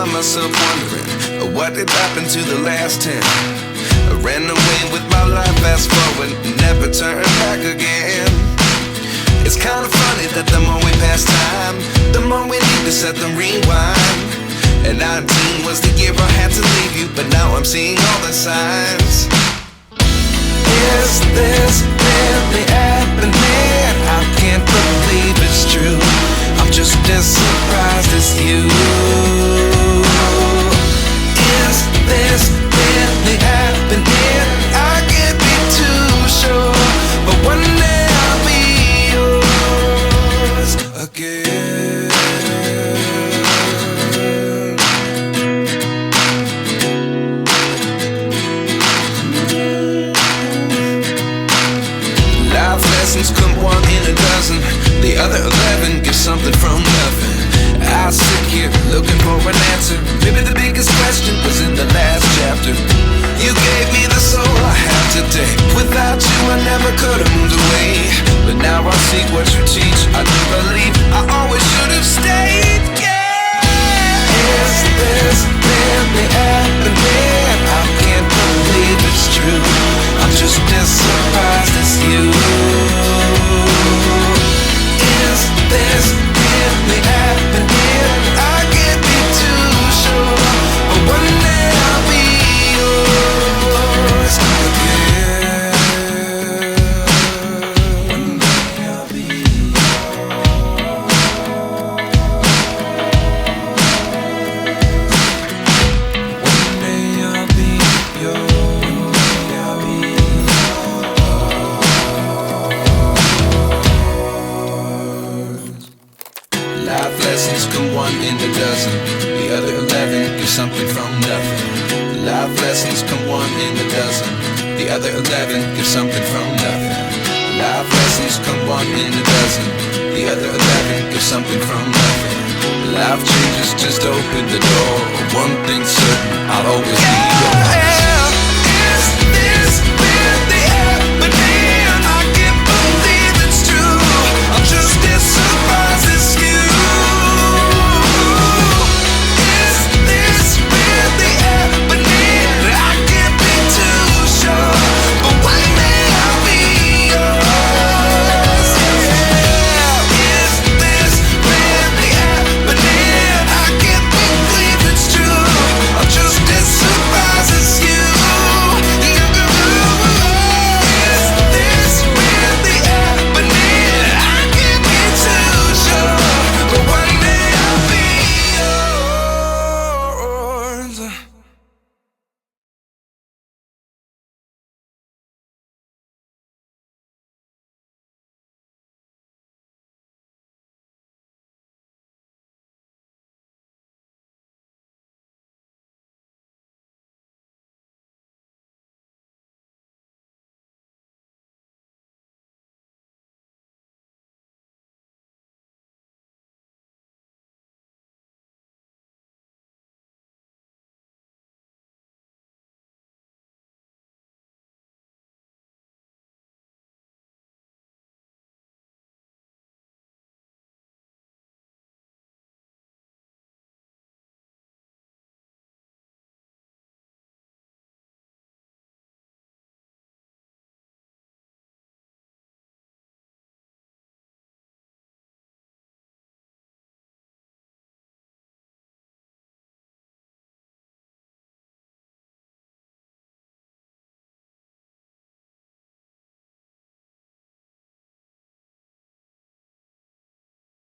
find myself wondering what did happen to the last 10. I ran away with my life, fast forward, never turn back again. It's kinda funny that the more we pass time, the more we need to set them rewind. And 19 was the year I had to leave you, but now I'm seeing all the signs. Is this really happening? I can't believe it's true. I'm just as surprised as you. Is this really happening? I can't be too sure, but one day I'll be yours again. Life lessons come one in a dozen. The other 11 get something from nothing. I sit here looking for an answer. Maybe the biggest question was in the last chapter. You gave me the soul I have today. Without you I never could have moved away. But now I see what you teach. I do believe I always should have stayed. Yeah. Is this really happening? I can't believe it's true. I'm just as surprised as you. Is this really happening? I can't be too sure, but one day I'll be yours again. One day I'll be yours. One day I'll be yours. I'll be yours. Life lessons come one in a dozen. The other 11 get something from nothing. Life lessons come one in a dozen. The other 11 get something from nothing. Life lessons come one in a dozen. The other 11 get something from nothing. Life changes just open the door. One thing's certain, I'll always be yours.